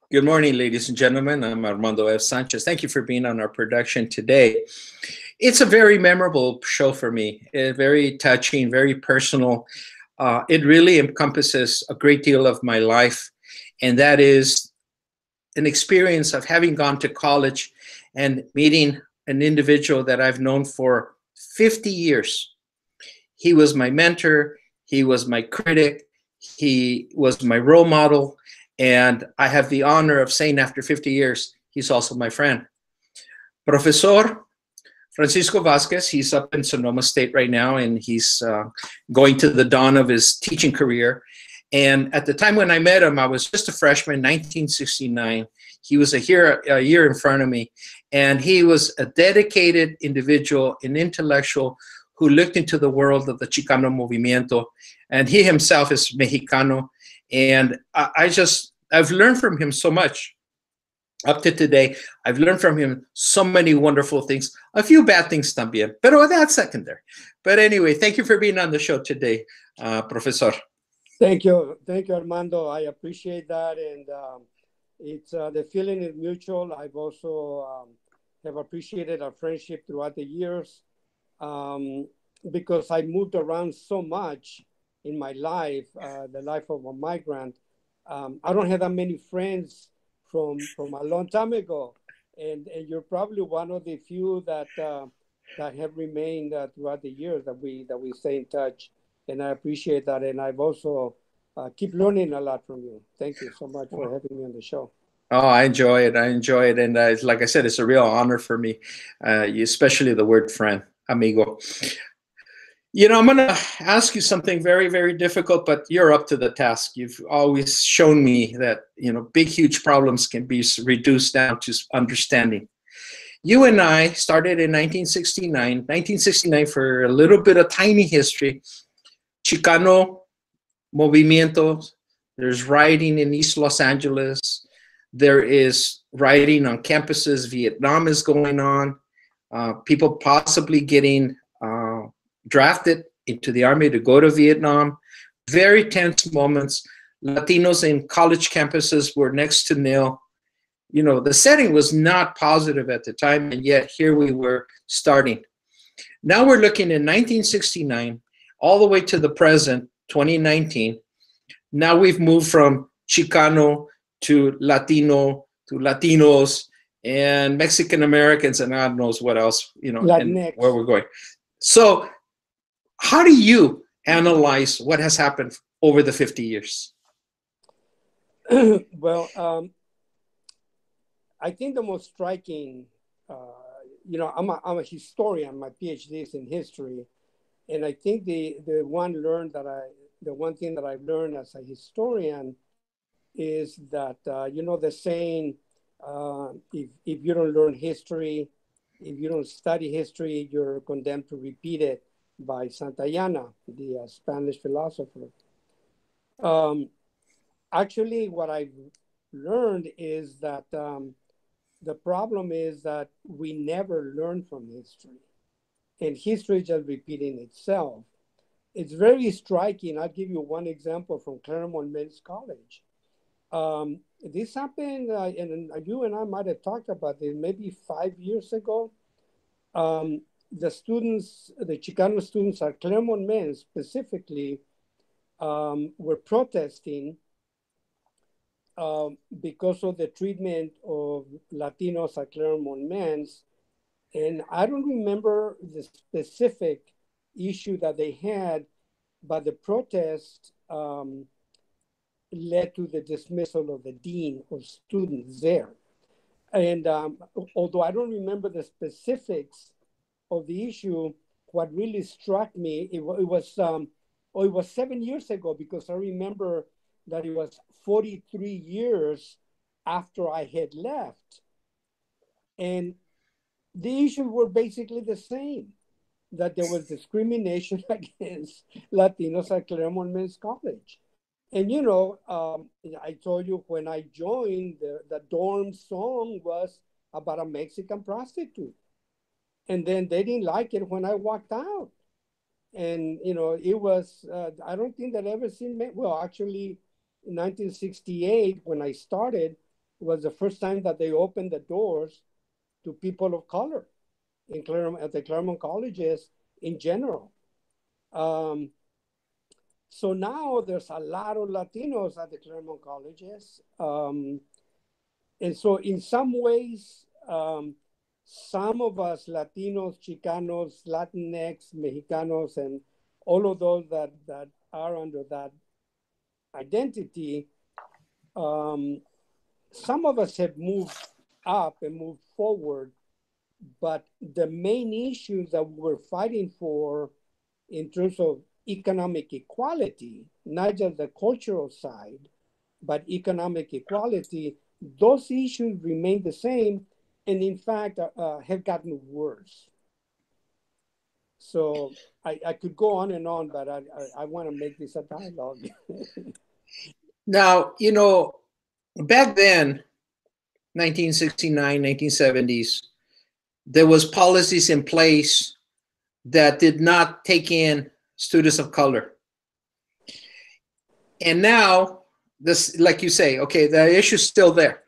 Good morning, ladies and gentlemen. I'm Armando F. Sanchez. Thank you for being on our production today. It's a very memorable show for me, very touching, very personal. It really encompasses a great deal of my life, and that is an experience of having gone to college and meeting an individual that I've known for 50 years. He was my mentor, he was my critic, he was my role model, and I have the honor of saying after 50 years, he's also my friend. Professor Francisco Vazquez, he's up in Sonoma State right now, and he's going to the dawn of his teaching career. And at the time when I met him, I was just a freshman, 1969. He was a year in front of me, and he was a dedicated individual, an intellectual who looked into the world of the Chicano movimiento, and he himself is Mexicano. And I've learned from him so much up to today. I've learned from him so many wonderful things, a few bad things también, pero that's secondary. But anyway, thank you for being on the show today, Professor. Thank you, Armando. I appreciate that, and it's the feeling is mutual. I've also have appreciated our friendship throughout the years because I moved around so much in my life, the life of a migrant. I don't have that many friends from a long time ago, and you're probably one of the few that have remained throughout the years that we stay in touch, and I appreciate that. And I've also keep learning a lot from you. Thank you so much for having me on the show. Oh, I enjoy it. And like I said, it's a real honor for me, especially the word friend, amigo. I'm going to ask you something very, very difficult, but you're up to the task. You've always shown me that, big, huge problems can be reduced down to understanding. You and I started in 1969. 1969, for a little bit of tiny history, Chicano movimiento. There's rioting in East Los Angeles. There is rioting on campuses. Vietnam is going on. People possibly getting drafted into the army to go to Vietnam. Very tense moments. Latinos in college campuses were next to nil. The setting was not positive at the time, and yet here we were starting. Now we're looking in 1969 all the way to the present, 2019. Now we've moved from Chicano to Latino to Latinos and Mexican Americans, and God knows what else, and where we're going. So how do you analyze what has happened over the 50 years? Well, I think the most striking, I'm a historian. My PhD is in history, and I think the one thing that I've learned as a historian is that the saying, if you don't learn history, if you don't study history, you're condemned to repeat it, by Santayana, the Spanish philosopher. Actually, what I've learned is that the problem is that we never learn from history, and history is just repeating itself. It's very striking. I'll give you one example from Claremont Men's College. This happened, and you and I might have talked about this maybe 5 years ago. The Chicano students at Claremont Men's specifically, were protesting because of the treatment of Latinos at Claremont Men's. And I don't remember the specific issue that they had, but the protest led to the dismissal of the dean of students there. And although I don't remember the specifics of the issue, what really struck me, it was 7 years ago, because I remember that it was 43 years after I had left. And the issues were basically the same, that there was discrimination against Latinos at Claremont Men's College. And, I told you when I joined, the dorm song was about a Mexican prostitute. And then they didn't like it when I walked out. And, it was, I don't think that ever seen, well, actually, in 1968, when I started, was the first time that they opened the doors to people of color in Claremont, at the Claremont colleges in general. So now there's a lot of Latinos at the Claremont colleges. And so in some ways, some of us Latinos, Chicanos, Latinx, Mexicanos, and all of those that are under that identity, some of us have moved up and moved forward, but the main issues that we're fighting for in terms of economic equality, not just the cultural side, but economic equality, those issues remain the same, and in fact have gotten worse. So I could go on and on, but I want to make this a dialogue. Now, back then, 1969, 1970s, there was policies in place that did not take in students of color. And now, this, like you say, okay, the issue's still there.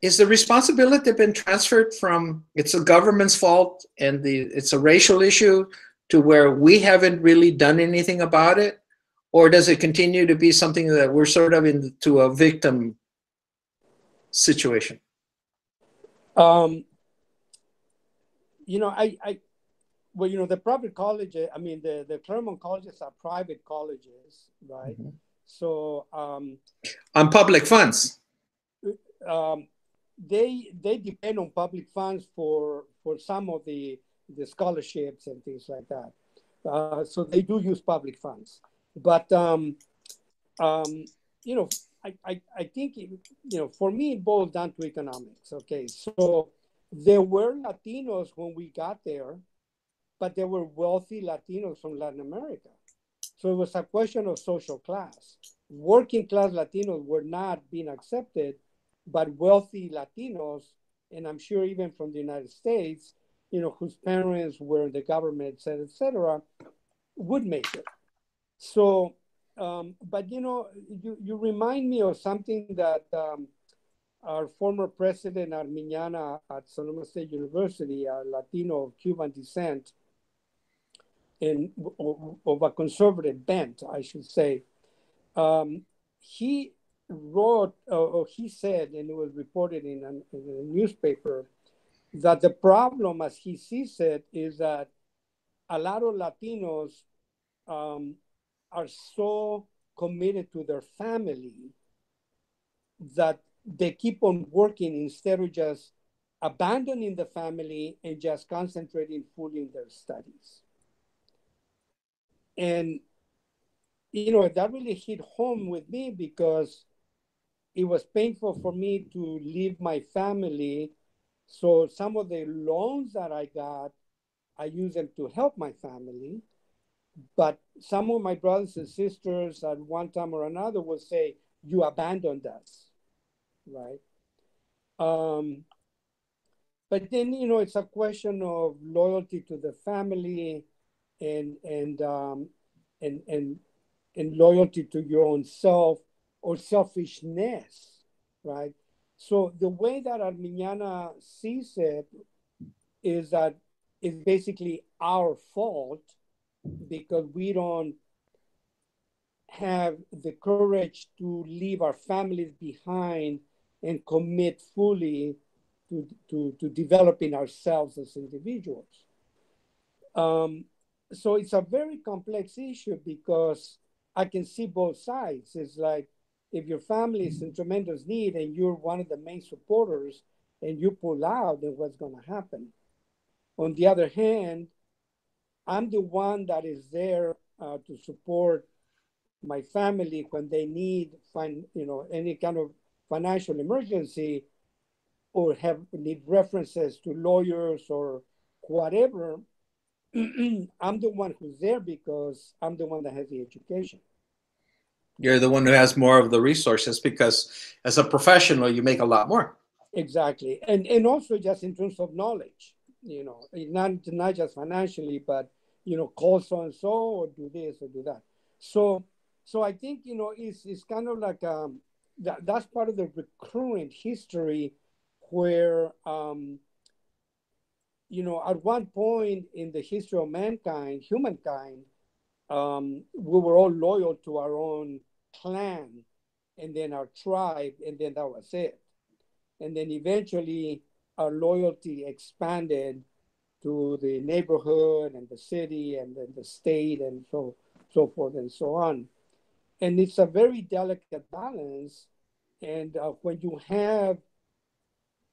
Is the responsibility been transferred from it's a government's fault and it's a racial issue to where we haven't really done anything about it? Or does it continue to be something that we're sort of into a victim situation? Well, the private college, the Claremont colleges are private colleges, right? Mm-hmm. So on public funds. They depend on public funds for some of the scholarships and things like that. So they do use public funds. But I think for me it boils down to economics. Okay, so there were Latinos when we got there, but there were wealthy Latinos from Latin America. So it was a question of social class. Working class Latinos were not being accepted, but wealthy Latinos, and I'm sure even from the United States, whose parents were in the government, et cetera, would make it. So, but you remind me of something that our former president, Arminiana at Sonoma State University, a Latino of Cuban descent, and of a conservative bent, I should say, he wrote, or he said, and it was reported in a newspaper, that the problem, as he sees it, is that a lot of Latinos are so committed to their family that they keep on working instead of just abandoning the family and just concentrating fully in their studies. And, that really hit home with me because it was painful for me to leave my family. So some of the loans that I got, I used them to help my family. But some of my brothers and sisters at one time or another will say, you abandoned us, right? But then, it's a question of loyalty to the family and loyalty to your own self or selfishness, right? So the way that Arminiana sees it is that it's basically our fault because we don't have the courage to leave our families behind and commit fully to developing ourselves as individuals. So it's a very complex issue because I can see both sides. It's like if your family is in tremendous need and you're one of the main supporters and you pull out, then what's going to happen? On the other hand, I'm the one that is there to support my family when they need any kind of financial emergency or need references to lawyers or whatever. I'm the one who's there because I'm the one that has the education. You're the one who has more of the resources because as a professional, you make a lot more. Exactly. And also just in terms of knowledge, not just financially, but, call so-and-so or do this or do that. So I think, it's kind of like, that's part of the recurrent history where, you know, at one point in the history of mankind, humankind, we were all loyal to our own clan and then our tribe, and then that was it. And then eventually our loyalty expanded to the neighborhood and the city and then the state and so forth and so on. And it's a very delicate balance. And when you have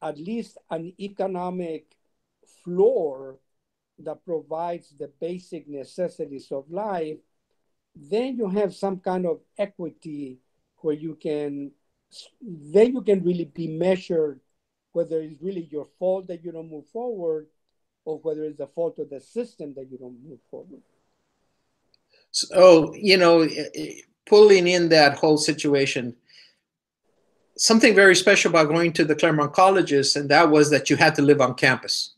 at least an economic floor that provides the basic necessities of life, then you have some kind of equity where you can really be measured whether it's really your fault that you don't move forward or whether it's the fault of the system that you don't move forward. So, you know, pulling in that whole situation, something very special about going to the Claremont colleges, and that was that you had to live on campus.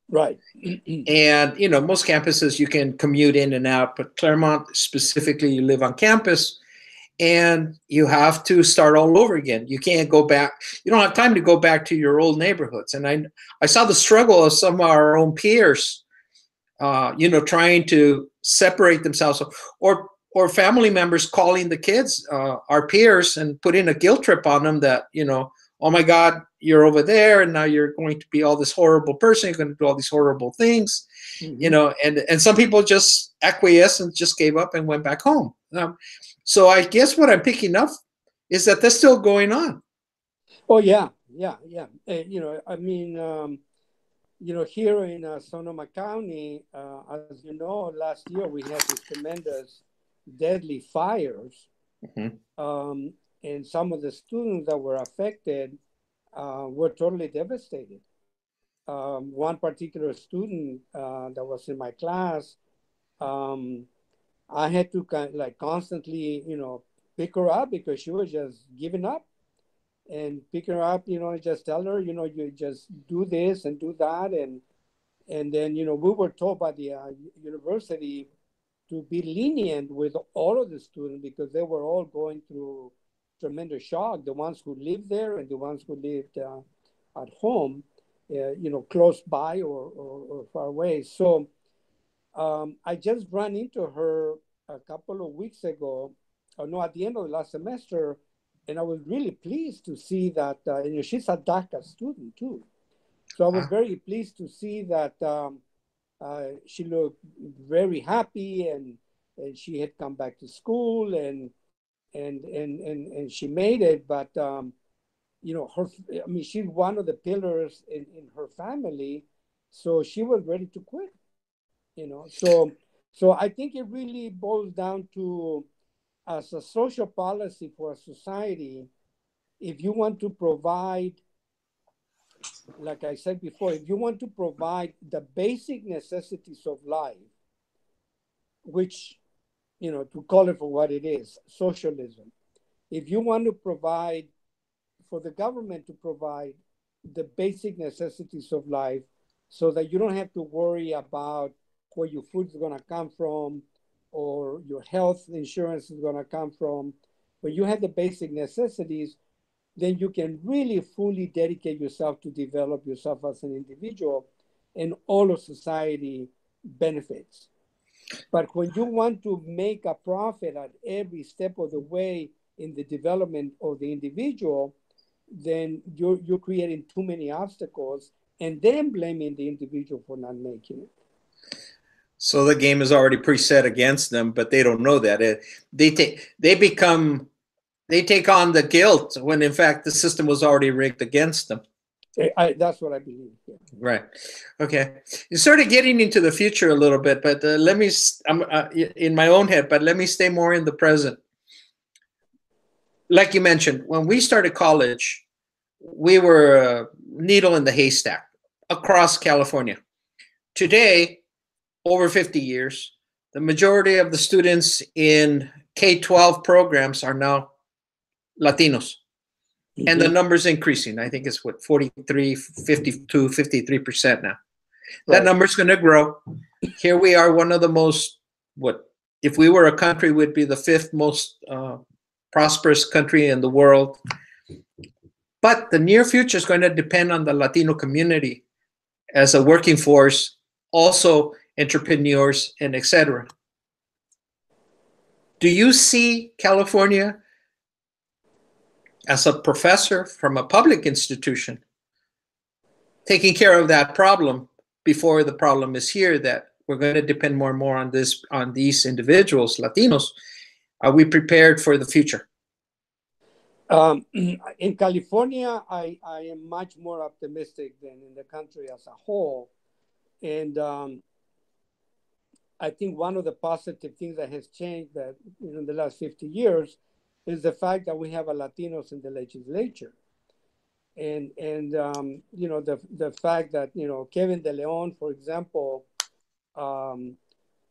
Right. And, you know, most campuses you can commute in and out, but Claremont specifically, you live on campus and you have to start all over again. You can't go back. You don't have time to go back to your old neighborhoods. And I saw the struggle of some of our own peers, you know, trying to separate themselves, or family members calling the kids, our peers, and putting a guilt trip on them that, you know, oh my God, you're over there and now you're going to be all this horrible person. You're going to do all these horrible things, you know, and some people just acquiesced and just gave up and went back home. So I guess what I'm picking up is that that's still going on. Oh, yeah. You know, I mean, you know, here in Sonoma County, as you know, last year we had these tremendous deadly fires. And some of the students that were affected were totally devastated. One particular student that was in my class, I had to constantly, you know, pick her up because she was just giving up, and pick her up, you know, and just tell her, you know, you just do this and do that. And then, you know, we were told by the university to be lenient with all of the students because they were all going through tremendous shock, the ones who lived there and the ones who lived at home, you know, close by or far away. So I just ran into her a couple of weeks ago, or no, at the end of the last semester, and I was really pleased to see that, you know, she's a DACA student too. So I was very pleased to see that she looked very happy, and she had come back to school, and she made it. But you know, I mean, she's one of the pillars in her family, so she was ready to quit. You know, so I think it really boils down to, as a social policy for a society, if you want to provide, like I said before, if you want to provide the basic necessities of life, which, you know, to call it for what it is, socialism. If you want to provide, for the government to provide the basic necessities of life so that you don't have to worry about where your food is going to come from or your health insurance is going to come from, when you have the basic necessities, then you can really fully dedicate yourself to develop yourself as an individual, and all of society benefits. But when you want to make a profit at every step of the way in the development of the individual, then you're creating too many obstacles and then blaming the individual for not making it. So the game is already preset against them, but they don't know that. They take on the guilt when in fact the system was already rigged against them. That's what I believe. Yeah. Right. Okay. You started getting into the future a little bit, but I'm in my own head, but let me stay more in the present. Like you mentioned, when we started college, we were a needle in the haystack across California. Today, over 50 years, the majority of the students in K-12 programs are now Latinos. And the number's increasing. I think it's 43, 52, 53% now. Right. That number's going to grow. Here we are, one of the most, if we were a country, would be the fifth most prosperous country in the world. But the near future is going to depend on the Latino community as a working force, also entrepreneurs, and etc. Do you see California as a professor from a public institution taking care of that problem before the problem is here, that we're going to depend more and more on these individuals, Latinos? Are we prepared for the future? In California, I am much more optimistic than in the country as a whole. And I think one of the positive things that has changed that in the last 50 years is the fact that we have a Latinos in the legislature. And the fact that, Kevin De Leon, for example,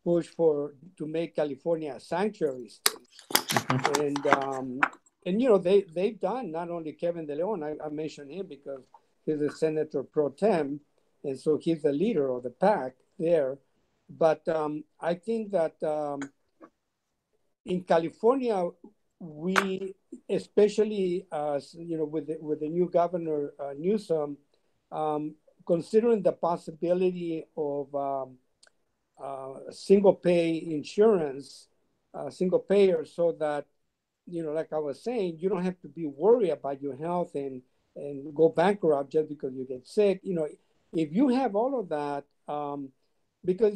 pushed to make California a sanctuary state. And they've done, not only Kevin De Leon, I mentioned him because he's a senator pro tem, and so he's the leader of the pack there. But I think that in California, we, especially with the new governor Newsom, considering the possibility of single pay insurance, single payer, so that like I was saying, you don't have to be worried about your health and go bankrupt just because you get sick. If you have all of that, because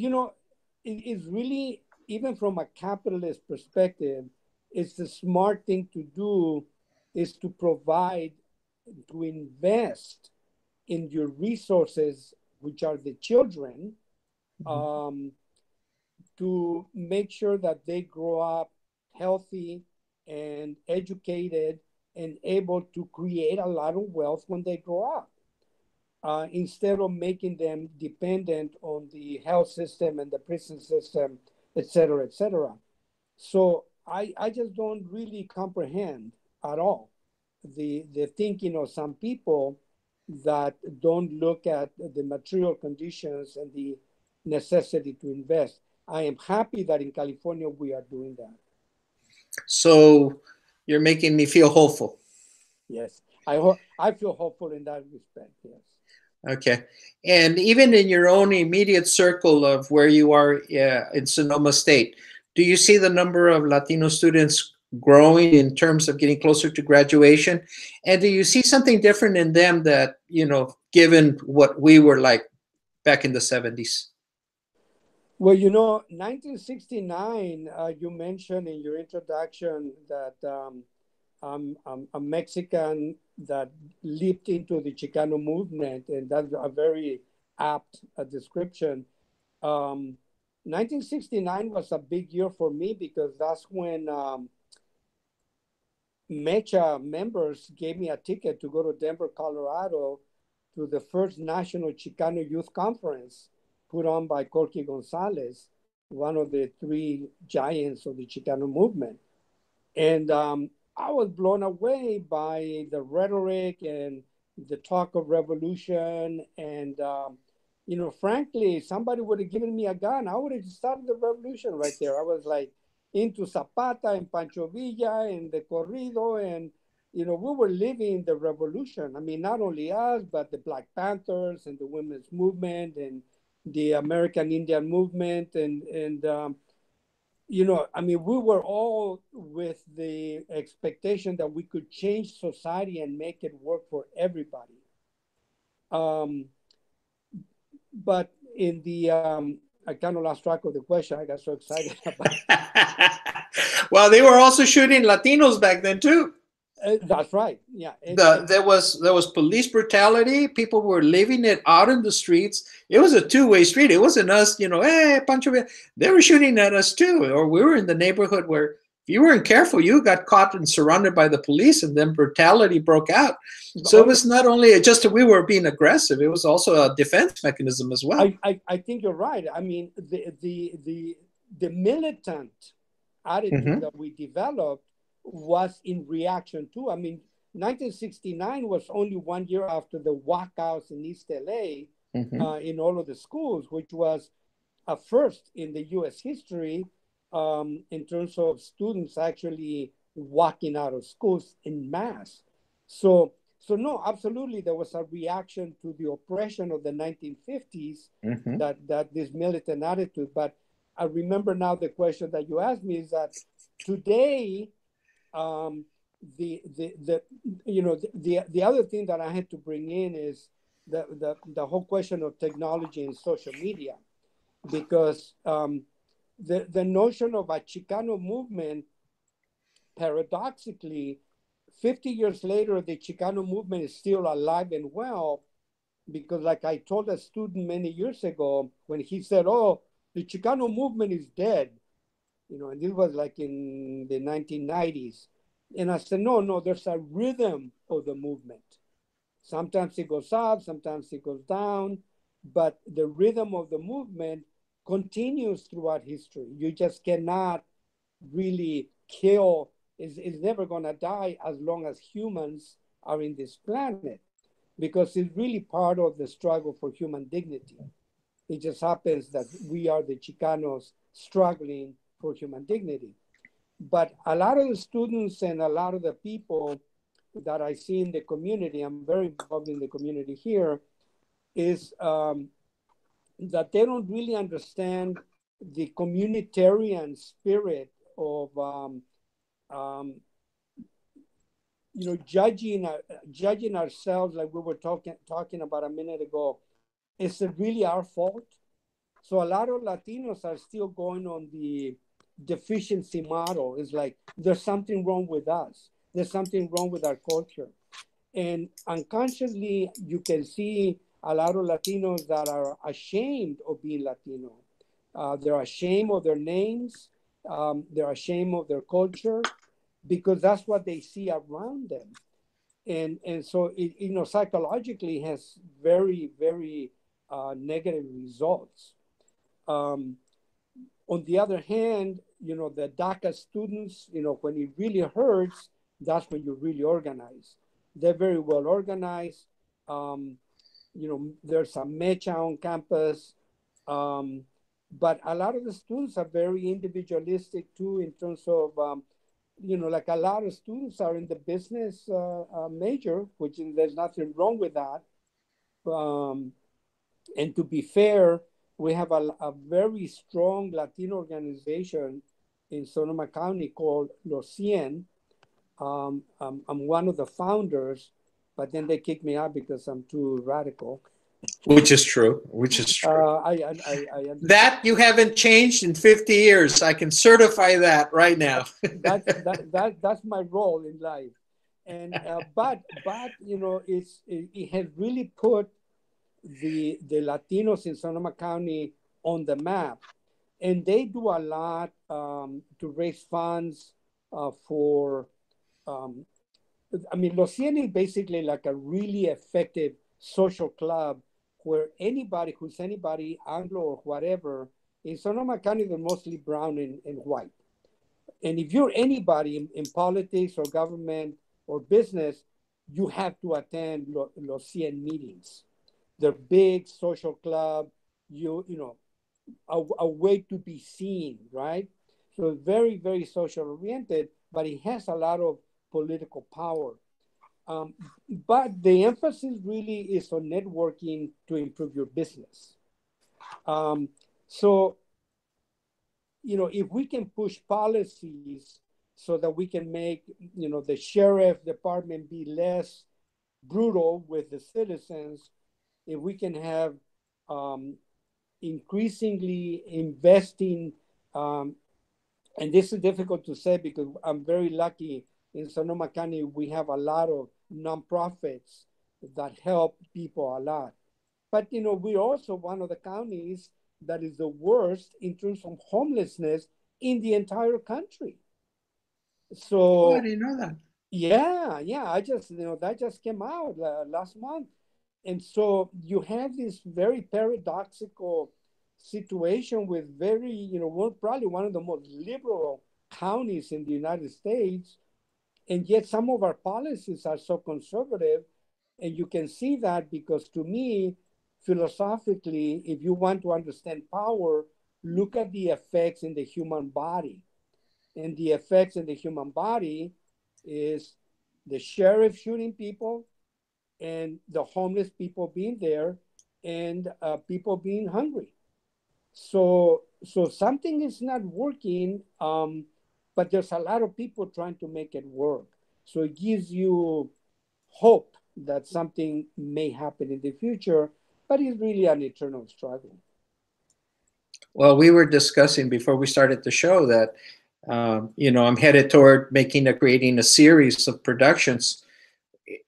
it's really, even from a capitalist perspective, it's the smart thing to do is to provide, to invest in your resources, which are the children, to make sure that they grow up healthy and educated and able to create a lot of wealth when they grow up, instead of making them dependent on the health system and the prison system, et cetera, et cetera. So I just don't really comprehend at all the thinking of some people that don't look at the material conditions and the necessity to invest. I am happy that in California we are doing that. So you're making me feel hopeful. Yes, I feel hopeful in that respect, yes. Okay. And even in your own immediate circle of where you are in Sonoma State, do you see the number of Latino students growing in terms of getting closer to graduation? And do you see something different in them that, given what we were like back in the 70s? Well, 1969, you mentioned in your introduction that I'm a Mexican that leaped into the Chicano movement, and that's a very apt description. 1969 was a big year for me because that's when Mecha members gave me a ticket to go to Denver, Colorado, to the first National Chicano Youth Conference put on by Corky Gonzalez, one of the three giants of the Chicano movement. And I was blown away by the rhetoric and the talk of revolution. And, frankly, somebody would have given me a gun, I would have started the revolution right there. I was like into Zapata and Pancho Villa and the corrido. And, we were living the revolution. I mean, not only us, but the Black Panthers and the women's movement and the American Indian movement. And we were all with the expectation that we could change society and make it work for everybody. But in the, I kind of lost track of the question. I got so excited about it. Well, they were also shooting Latinos back then too. That's right. Yeah. There was police brutality. People were living it out in the streets. It was a two-way street. It wasn't us, hey, Pancho. They were shooting at us too. Or we were in the neighborhood where if you weren't careful, you got caught and surrounded by the police, and then brutality broke out. So it was not only just that we were being aggressive, it was also a defense mechanism as well. I think you're right. I mean, the militant attitude that we developed was in reaction to. I mean, 1969 was only 1 year after the walkouts in East LA in all of the schools, which was a first in the U.S. history in terms of students actually walking out of schools in mass. So no, absolutely, there was a reaction to the oppression of the 1950s, Mm-hmm. that this militant attitude. But I remember now the question that you asked me is that today, um, the you know the other thing that I had to bring in is the whole question of technology and social media, because the notion of a Chicano movement, paradoxically, 50 years later, the Chicano movement is still alive and well, because like I told a student many years ago, when he said, oh, the Chicano movement is dead, and this was like in the 1990s. And I said, no, there's a rhythm of the movement. Sometimes it goes up, sometimes it goes down, but the rhythm of the movement continues throughout history. You just cannot really kill, is never going to die as long as humans are in this planet, because it's really part of the struggle for human dignity. It just happens that we are the Chicanos struggling for human dignity. But a lot of the students and a lot of the people that I see in the community, I'm very involved in the community here, is that they don't really understand the communitarian spirit of um, judging ourselves, like we were talking about a minute ago. Is it really our fault? So a lot of Latinos are still going on the deficiency model. It's like there's something wrong with us. There's something wrong with our culture. And unconsciously, you can see a lot of Latinos that are ashamed of being Latino. They're ashamed of their names. They're ashamed of their culture, because that's what they see around them. And so psychologically has very, very negative results. Um, on the other hand, the DACA students, when it really hurts, that's when you really organize. They're very well organized. Um, there's a mecha on campus. Um, but a lot of the students are very individualistic too, in terms of, like a lot of students are in the business major, which there's nothing wrong with that. Um, and to be fair, we have a very strong Latino organization in Sonoma County called Los Cien. I'm one of the founders, but then they kicked me out because I'm too radical. Which is true. Which is true. I understand. That you haven't changed in 50 years. I can certify that right now. That's my role in life. And but it has really put the Latinos in Sonoma County on the map, and they do a lot to raise funds for. Um, I mean, Los Cien is basically like a really effective social club where anybody, Anglo or whatever, in Sonoma County, they're mostly brown and white. And if you're anybody in politics or government or business, you have to attend Los Cien meetings. They're big social club, a way to be seen, right? So very, very social oriented, but it has a lot of political power. Um, but the emphasis really is on networking to improve your business. So, if we can push policies so that we can make, the sheriff department be less brutal with the citizens, if we can have um, increasingly investing, um, and this is difficult to say because I'm very lucky in Sonoma County, we have a lot of nonprofits that help people a lot. But, we're also one of the counties that is the worst in terms of homelessness in the entire country. Oh, I So, didn't know that. yeah, I just, that just came out last month. And so you have this very paradoxical situation with very, probably one of the most liberal counties in the United States. And yet some of our policies are so conservative. And you can see that because to me, philosophically, if you want to understand power, look at the effects in the human body. And the effects in the human body is the sheriff shooting people and the homeless people being there and people being hungry. So something is not working, but there's a lot of people trying to make it work. So it gives you hope that something may happen in the future, but it's really an eternal struggle. Well, we were discussing before we started the show that I'm headed toward creating a series of productions,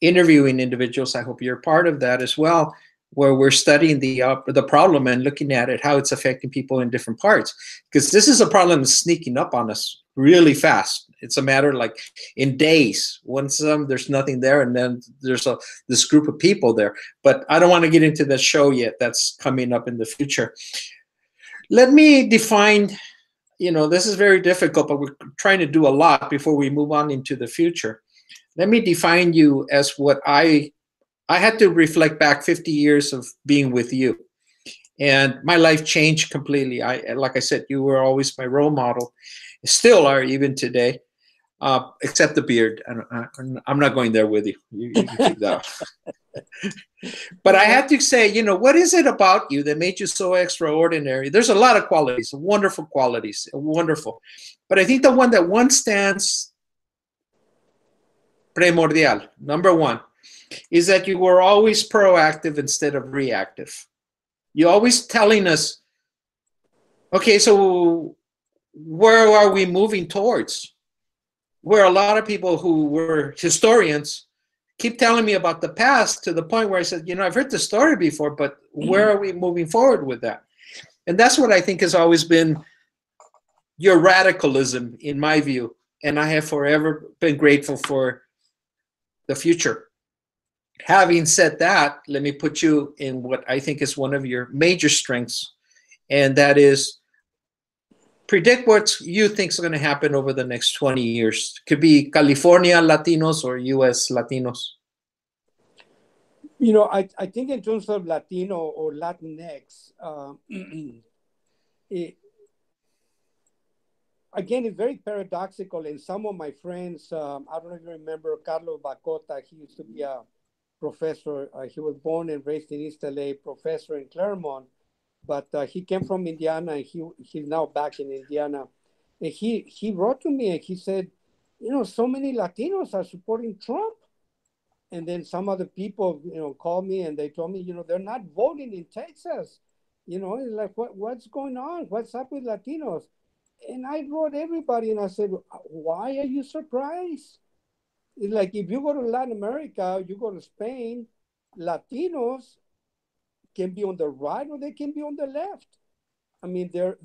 interviewing individuals. I hope you're part of that as well, where we're studying the problem and looking at it, how it's affecting people in different parts. Because this is a problem that's sneaking up on us really fast. It's a matter like in days. Once there's nothing there, and then there's this group of people there. But I don't want to get into that show yet. That's coming up in the future. Let me define. This is very difficult, but we're trying to do a lot before we move on into the future. Let me define you as what I had to reflect back 50 years of being with you. And my life changed completely. Like I said, you were always my role model, still are even today, except the beard. I'm not going there with you. You can keep that. But I had to say, what is it about you that made you so extraordinary? There's a lot of qualities, wonderful qualities, wonderful. But I think the one that stands primordial, number one, is that you were always proactive instead of reactive. You're always telling us, okay, so where are we moving towards? Where a lot of people who were historians keep telling me about the past, to the point where I said, I've heard the story before, but where are we moving forward with that? And that's what I think has always been your radicalism, in my view. And I have forever been grateful for the future. Having said that, let me put you in what I think is one of your major strengths, and that is predict what you think is going to happen over the next 20 years. It could be California Latinos or U.S. Latinos. I think in terms of Latino or Latinx, again, it's very paradoxical. And some of my friends, I don't know if you remember Carlos Bacota, he used to be a professor. He was born and raised in East LA, professor in Claremont. But he came from Indiana, and he's now back in Indiana. And he wrote to me and he said, so many Latinos are supporting Trump. And then some other people, called me and they told me, they're not voting in Texas. It's like, what's going on? What's up with Latinos? And I wrote everybody and I said, why are you surprised? It's like, if you go to Latin America, you go to Spain, Latinos can be on the right or they can be on the left. I mean, they're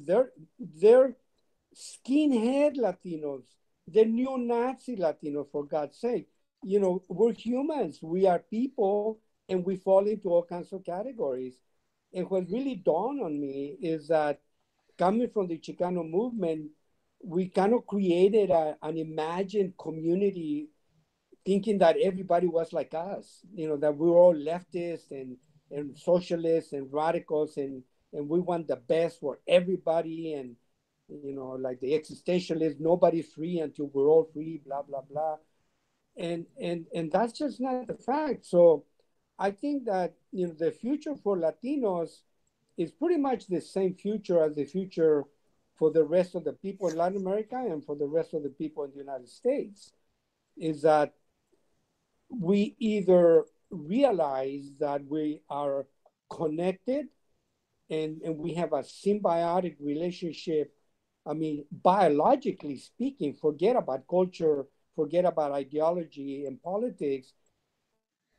skinhead Latinos, they're neo-Nazi Latinos, for God's sake. We're humans, we are people, and we fall into all kinds of categories. And what really dawned on me is that coming from the Chicano movement, we kind of created an imagined community thinking that everybody was like us, that we were all leftists and socialists and radicals, and we want the best for everybody, and like the existentialists, nobody's free until we're all free, blah blah blah, and that's just not the fact. So I think that the future for Latinos is pretty much the same future as the future for the rest of the people in Latin America and for the rest of the people in the United States, is that we either realize that we are connected and we have a symbiotic relationship. I mean, biologically speaking, forget about culture, forget about ideology and politics.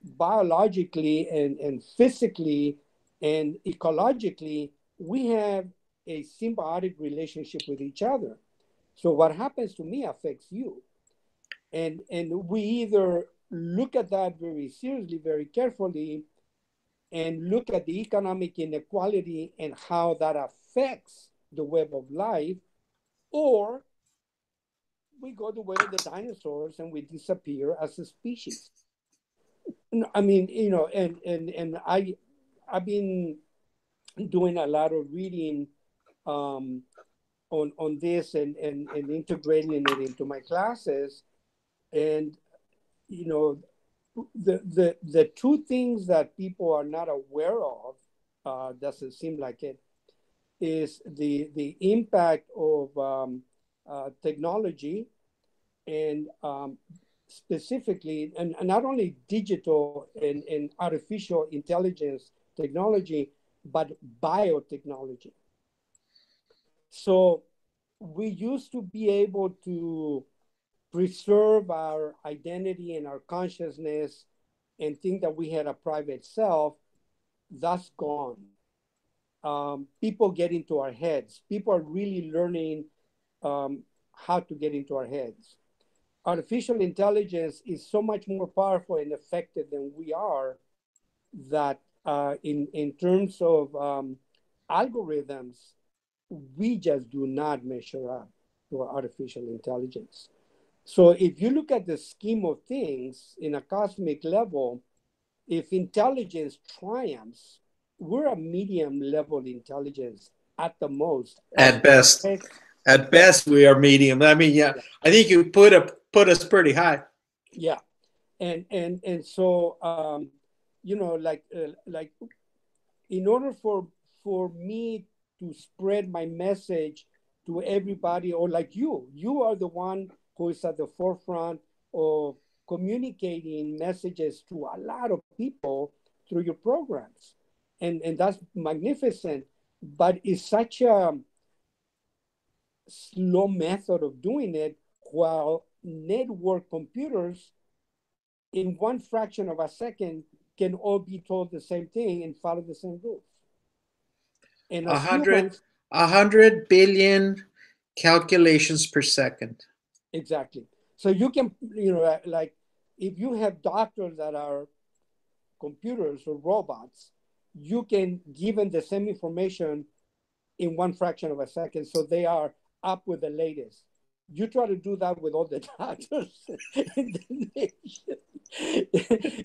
Biologically and physically and ecologically, we have a symbiotic relationship with each other. So what happens to me affects you. And we either look at that very seriously, very carefully, and look at the economic inequality and how that affects the web of life, or we go the way of the dinosaurs and we disappear as a species. I mean, and I've been doing a lot of reading on this and integrating it into my classes. And you know, the two things that people are not aware of, doesn't seem like it, is the impact of technology, and specifically, and not only digital and artificial intelligence technology, but biotechnology. So we used to be able to preserve our identity and our consciousness and think that we had a private self. That's gone. People get into our heads. People are really learning how to get into our heads. Artificial intelligence is so much more powerful and effective than we are, that in terms of algorithms, we just do not measure up to artificial intelligence. So if you look at the scheme of things in a cosmic level, if intelligence triumphs, we're a medium level intelligence at the most. At best. At best, we are medium. I mean, yeah, I think you put us pretty high. Yeah, and so you know, like in order for me to spread my message to everybody, or like you are the one who is at the forefront of communicating messages to a lot of people through your programs, and that's magnificent. But it's such a slow method of doing it, while network computers in one fraction of a second can all be told the same thing and follow the same rules. And as humans, 100 billion calculations per second. exactly. So you can, you know, like if you have doctors that are computers or robots, you can give them the same information in one fraction of a second. So they are up with the latest. You try to do that with all the doctors in the nation.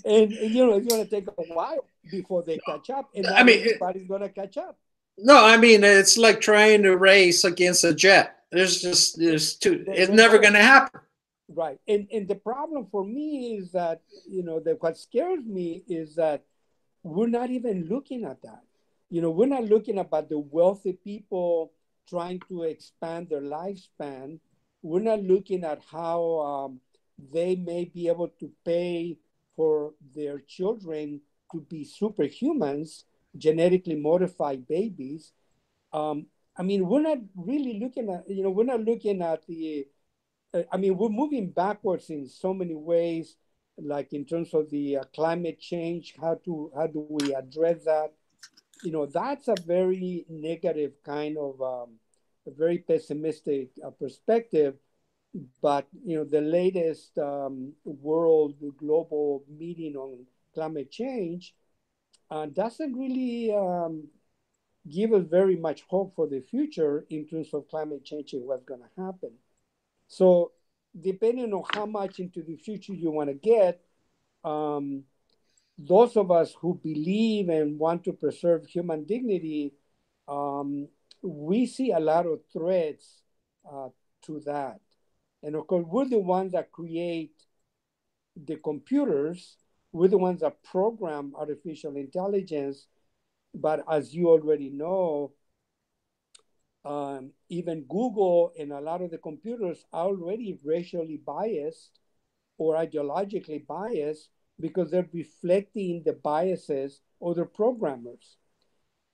And you know, it's going to take a while before they catch up. And not everybody's going to catch up. No, I mean, it's like trying to race against a jet. It's never going to happen. Right. And the problem for me is that, you know, what scares me is that we're not even looking at that. You know, we're not looking about the wealthy people trying to expand their lifespan. We're not looking at how they may be able to pay for their children to be superhumans, genetically modified babies. I mean, we're not really looking at, you know, we're not looking at the, I mean, we're moving backwards in so many ways, like in terms of the climate change. How do we address that? You know, that's a very negative kind of, a very pessimistic perspective. But you know, the latest world global meeting on climate change doesn't really give us very much hope for the future in terms of climate change and what's going to happen. So depending on how much into the future you want to get, those of us who believe and want to preserve human dignity, we see a lot of threats to that. And of course, we're the ones that create the computers. We're the ones that program artificial intelligence. But as you already know, even Google and a lot of the computers are already racially biased or ideologically biased because they're reflecting the biases of their programmers.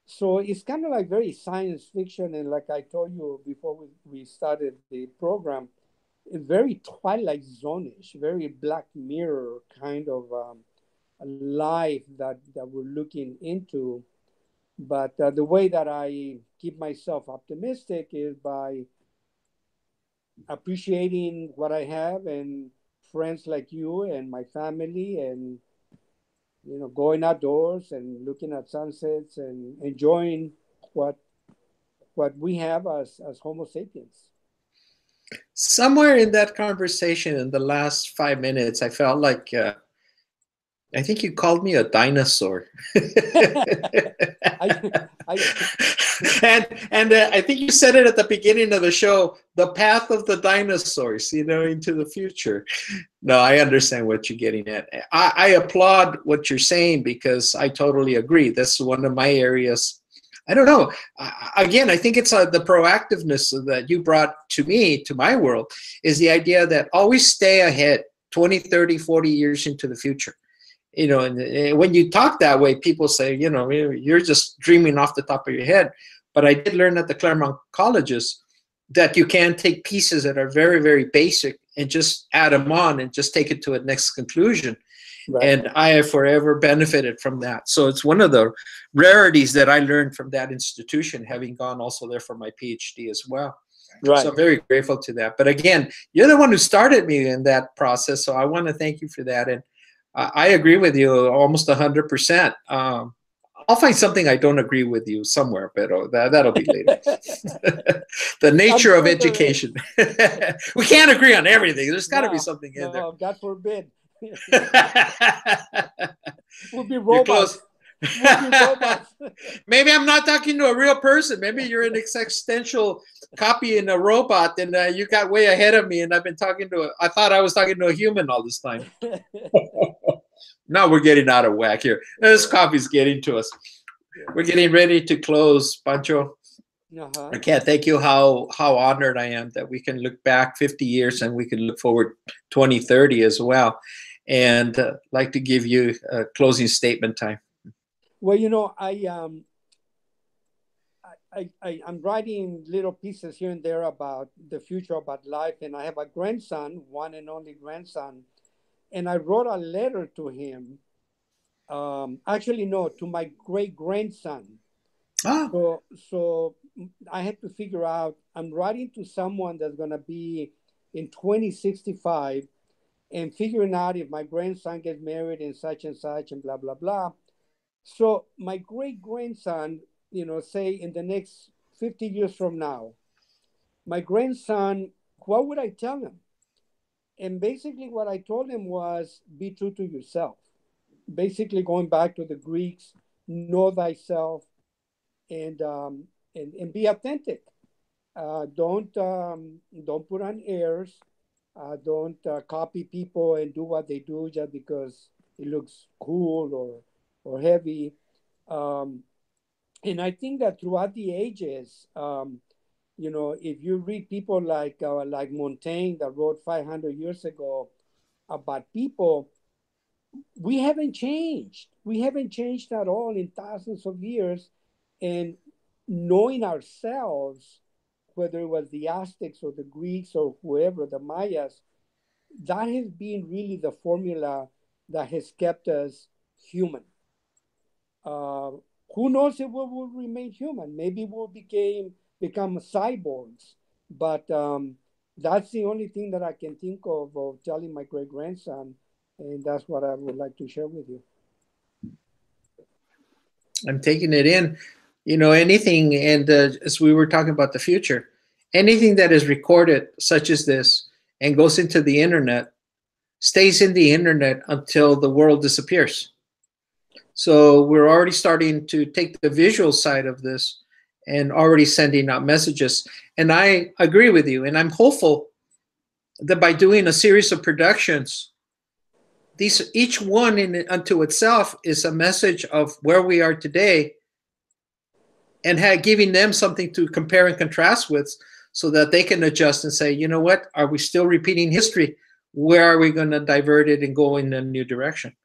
So it's kind of like very science fiction. And like I told you before we started the program, very Twilight Zone-ish, very Black Mirror kind of life that we're looking into. But the way that I keep myself optimistic is by appreciating what I have and friends like you and my family, and you know, going outdoors and looking at sunsets and enjoying what we have as Homo sapiens. Somewhere in that conversation, in the last 5 minutes, I felt like I think you called me a dinosaur. And I think you said it at the beginning of the show, the path of the dinosaurs, into the future. No, I understand what you're getting at. I applaud what you're saying because I totally agree. That's one of my areas. I don't know. Again, I think it's the proactiveness that you brought to me, to my world, is the idea that always stay ahead 20, 30, 40 years into the future. And when you talk that way, people say, you're just dreaming off the top of your head. But I did learn at the Claremont colleges that you can take pieces that are very, very basic and just add them on and just take it to a next conclusion. Right. And I have forever benefited from that. So it's one of the rarities that I learned from that institution, having gone also there for my PhD as well. Right. So I'm very grateful to that. But again, you're the one who started me in that process. So I want to thank you for that. And I agree with you almost 100%. I'll find something I don't agree with you somewhere, but that'll be later. The nature of education. We can't agree on everything. There's got to be something in there. God forbid. We'll be robots. We'll be robots. Maybe I'm not talking to a real person. Maybe you're an existential copy in a robot, and you got way ahead of me, and I've been talking to I thought I was talking to a human all this time. Now we're getting out of whack here. This coffee's getting to us. We're getting ready to close, Pancho. I can't thank you how honored I am that we can look back 50 years and we can look forward 20, 30 as well. And like to give you a closing statement time. Well, I'm writing little pieces here and there about the future, about life. And I have a grandson, one and only grandson. And I wrote a letter to him. Actually, no, to my great-grandson. So I had to figure out, I'm writing to someone that's going to be in 2065 and figuring out if my grandson gets married and such and blah, blah, blah. So my great-grandson, say in the next 50 years from now, my grandson, what would I tell him? And basically what I told him was, be true to yourself. Basically going back to the Greeks, know thyself and be authentic. Don't put on airs. Don't copy people and do what they do just because it looks cool or heavy. And I think that throughout the ages, if you read people like Montaigne that wrote 500 years ago about people, we haven't changed. We haven't changed at all in thousands of years. And knowing ourselves, whether it was the Aztecs or the Greeks or whoever, the Mayas, that has been really the formula that has kept us human. Who knows if we will remain human? Maybe we'll become cyborgs. But that's the only thing that I can think of telling my great-grandson. And that's what I would like to share with you. I'm taking it in. Anything, and as we were talking about the future, anything that is recorded, such as this, and goes into the internet, stays in the internet until the world disappears. So we're already starting to take the visual side of this and already sending out messages. And I agree with you, and I'm hopeful that by doing a series of productions, each one unto itself is a message of where we are today, and giving them something to compare and contrast with so that they can adjust and say, you know what, are we still repeating history? Where are we going to divert it and go in a new direction?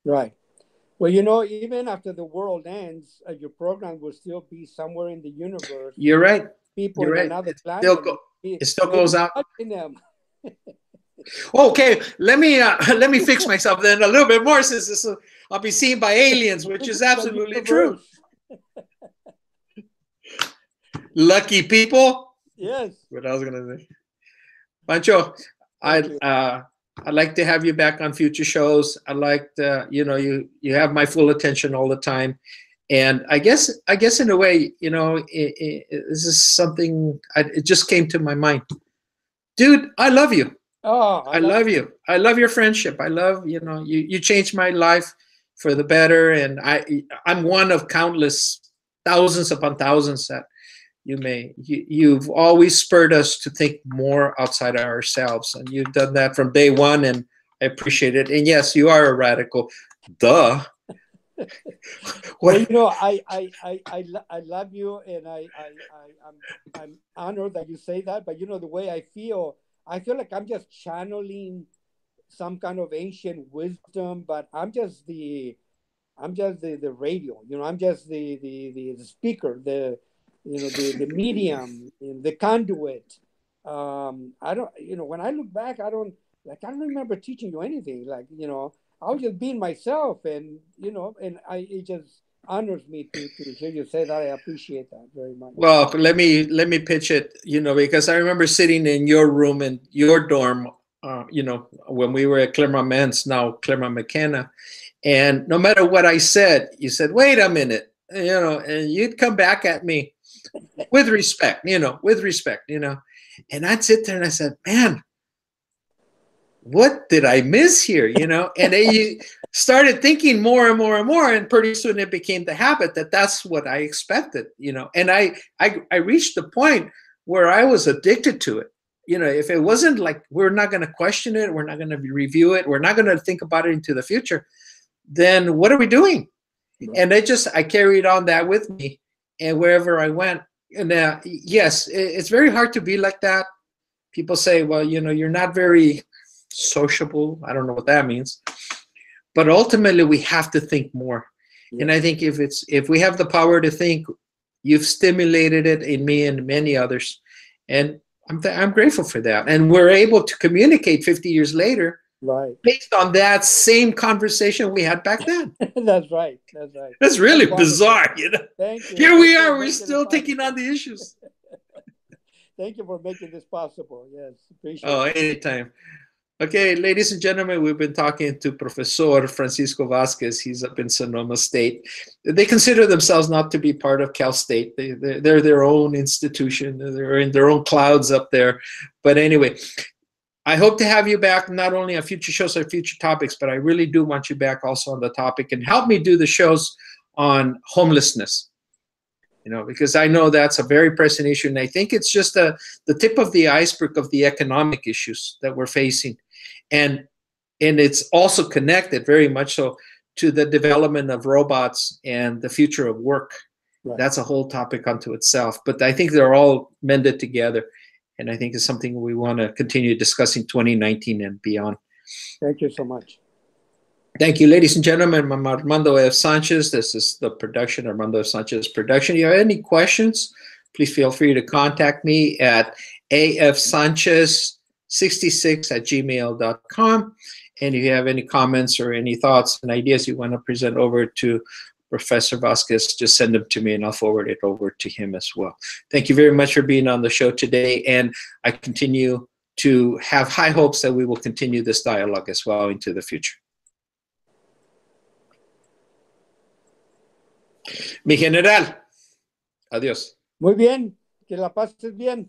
Right. Well, even after the world ends, your program will still be somewhere in the universe. You're right. People You're in right. another planet. It still goes out. Them. Okay, let me fix myself then a little bit more, since I'll be seen by aliens, which is absolutely true. Lucky people. Yes. What I was gonna say, Pancho, I'd like to have you back on future shows. I like you have my full attention all the time, and I guess in a way, this is something it just came to my mind, dude. I love you. Oh, I love you. I love your friendship. I love, you changed my life for the better. And I'm one of countless thousands upon thousands that you've always spurred us to think more outside of ourselves, and you've done that from day one, and I appreciate it. And yes, you are a radical. Duh. Well, you know, I love you, and I'm honored that you say that. But you know, the way I feel like I'm just channeling some kind of ancient wisdom, but I'm just the radio. You know, I'm just the speaker, the medium, the conduit. I don't, you know, when I look back, I don't remember teaching you anything. Like, you know, I was just being myself, and you know, and it just honors me to hear you say that. I appreciate that very much. Well, let me pitch it, you know, because I remember sitting in your room in your dorm, you know, when we were at Claremont Men's, now Claremont McKenna, and no matter what I said, you said, "Wait a minute," you know, and you'd come back at me with respect, you know, and I'd sit there and I said, "Man, what did I miss here?" You know, and then you started thinking more and more and more, and pretty soon it became the habit that that's what I expected, you know. And I reached the point where I was addicted to it. You know, if it wasn't like, we're not going to question it, we're not going to review it, we're not going to think about it into the future, then what are we doing? Right. And I carried on that with me, and wherever I went. And yes, it's very hard to be like that. People say, well, you know, you're not very sociable. I don't know what that means, but ultimately we have to think more. Yeah. And I think if we have the power to think, you've stimulated it in me and many others, and I'm grateful for that. And we're able to communicate 50 years later, right, based on that same conversation we had back then. That's right. That's really bizarre, you know. Thank you. Here we are, we're still taking on the issues. Thank you for making this possible. Yes, appreciate it. Oh, anytime. Okay, ladies and gentlemen, we've been talking to Professor Francisco Vazquez. He's up in Sonoma State. They consider themselves not to be part of Cal State. They're their own institution. They're in their own clouds up there. But anyway, I hope to have you back, not only on future shows or future topics, but I really do want you back also on the topic, and help me do the shows on homelessness. You know, because I know that's a very pressing issue, and I think it's just the tip of the iceberg of the economic issues that we're facing. And it's also connected very much so to the development of robots and the future of work. Right. That's a whole topic unto itself. But I think they're all mended together. And I think it's something we want to continue discussing 2019 and beyond. Thank you so much. Thank you, ladies and gentlemen. I'm Armando F. Sanchez. This is the production, Armando F. Sanchez production. If you have any questions, please feel free to contact me at afsanchez66@gmail.com. And if you have any comments or any thoughts and ideas you want to present over to Professor Vazquez, just send them to me and I'll forward it over to him as well. Thank you very much for being on the show today. And I continue to have high hopes that we will continue this dialogue as well into the future. Mi general, adiós. Muy bien, que la pases bien.